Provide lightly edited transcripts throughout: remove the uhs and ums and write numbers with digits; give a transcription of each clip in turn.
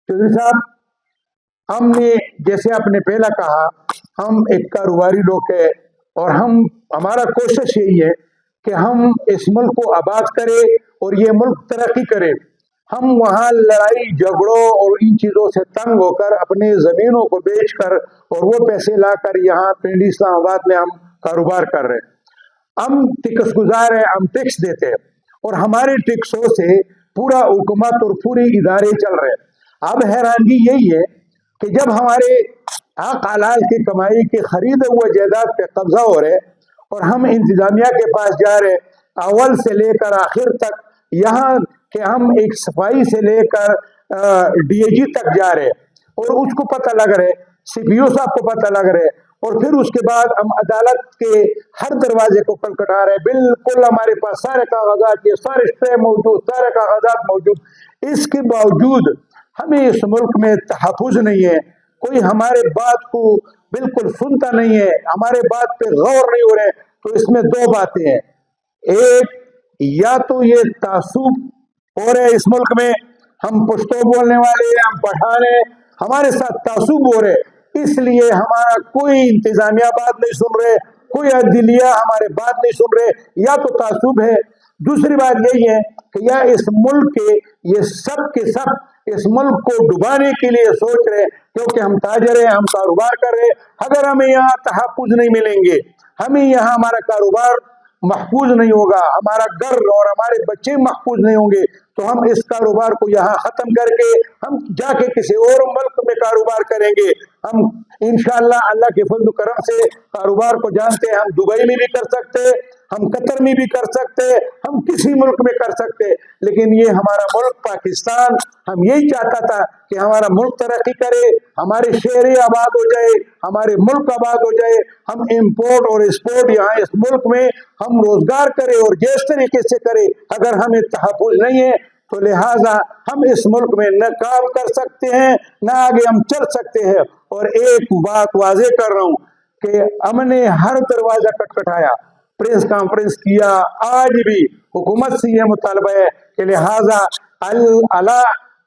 चौधरी साहब, हमने जैसे आपने पहला कहा, हम एक कारोबारी लोग हैं और हमारा कोशिश यही है कि हम इस मुल्क को आबाद करें और ये मुल्क तरक्की करे। हम वहाँ लड़ाई झगड़ों और इन चीज़ों से तंग होकर अपने ज़मीनों को बेचकर और वो पैसे लाकर यहाँ पिंडी इस्लामाबाद में हम कारोबार कर रहे हैं। हम टैक्स गुजार हैं, हम टैक्स देते हैं और हमारे टैक्सों से पूरा हुकूमत और पूरे इदारे चल रहे हैं। अब हैरानगी यही है कि जब हमारे हक हलाल की कमाई के खरीदे हुए जायदाद पे कब्जा हो रहे और हम इंतजामिया के पास जा रहे, अव्वल से लेकर आखिर तक, यहाँ कि हम एक सफाई से लेकर डीएजी तक जा रहे और उसको पता लग रहे, सीपीओ साहब को पता लग रहे, और फिर उसके बाद हम अदालत के हर दरवाजे को खटखटा रहे। बिल्कुल हमारे पास सारे कागजात, ये सारे स्टे मौजूद, सारे कागजात मौजूद। इसके बावजूद हमें इस मुल्क में तहफ़्फ़ुज़ नहीं है, कोई हमारे बात को बिल्कुल सुनता नहीं है, हमारे बात पे गौर नहीं हो रहे। तो इसमें दो बातें हैं, एक या तो ये तासुब हो रहे इस मुल्क में, हम पुश्तो बोलने वाले, हम पठान हैं, हमारे साथ तासुब हो रहे, इसलिए हमारा कोई इंतजामिया बात नहीं सुन रहे, कोई अदलिया हमारे बात नहीं सुन रहे, या तो तासुब है। दूसरी बात यही है कि या इस मुल्क के ये सब के सब इस मुल्क को डुबाने के लिए सोच रहे, क्योंकि हम ताजर हैं, हम कारोबार कर रहे। अगर हमें यहाँ तहफ़्फ़ुज़ नहीं मिलेंगे, हमें यहाँ हमारा कारोबार महफूज नहीं होगा, हमारा घर और हमारे बच्चे महफूज नहीं होंगे, तो हम इस कारोबार को यहाँ ख़त्म करके हम जाके किसी और मुल्क में कारोबार करेंगे। हम इंशाअल्लाह अल्लाह के फज़ल करम से कारोबार को जानते हैं, हम दुबई में भी कर सकते हैं, हम कतर में भी कर सकते हैं, हम किसी मुल्क में कर सकते हैं। लेकिन ये हमारा मुल्क पाकिस्तान, हम यही चाहता था कि हमारा मुल्क तरक्की करे, हमारे शहर आबाद हो जाए, हमारे मुल्क आबाद हो जाए, हम इम्पोर्ट और एक्सपोर्ट यहाँ इस मुल्क में हम रोजगार करें और जिस तरीके से करें। अगर हमें तहफ़्फ़ुज़ नहीं है तो लिहाजा हम इस मुल्क में न काम कर सकते हैं, न आगे हम चल सकते हैं। और एक बात वाज़ेह कर रहा हूँ कि हमने हर दरवाजा खटखटाया, प्रेस कॉन्फ्रेंस किया, आज भी हुकूमत से ये मुतालबा है कि लिहाजा अला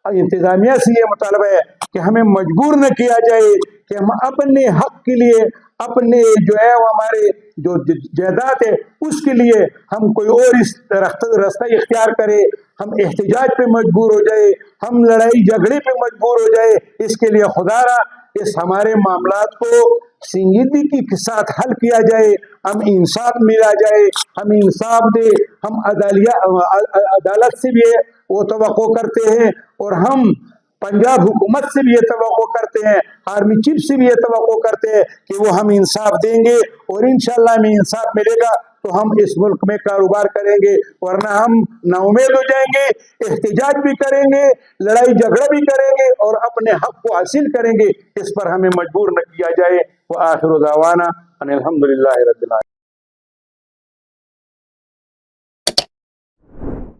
इंतजामिया से ये मुतालबा है कि हमें मजबूर न किया जाए कि हम अपने हक के लिए, अपने जो है वो हमारे जो जायदाद है उसके लिए हम कोई और इस रास्ता इख्तियार करें, हम एहतजाज पे मजबूर हो जाए, हम लड़ाई झगड़े पे मजबूर हो जाए। इसके लिए खुदारा इस हमारे मामलात को संजीदगी के साथ हल किया जाए, हम इंसाफ मिला जाए, हम इंसाफ दे, हम अदालत से भी वो तवक्को करते हैं और हम पंजाब हुकूमत से भी ये तवक्को करते हैं, आर्मी चीफ से भी ये तवक्को करते हैं कि वो हम इंसाफ देंगे और इंशाअल्लाह हमें इंसाफ मिलेगा तो हम इस मुल्क में कारोबार करेंगे, वरना हम नाउम्मीद हो जाएंगे, एहतजाज भी करेंगे, लड़ाई झगड़ा भी करेंगे और अपने हक को हासिल करेंगे। इस पर हमें मजबूर न किया जाए। व आखिर दावाना अनिल हम्दुलिल्लाहि रब्बिल आलमीन।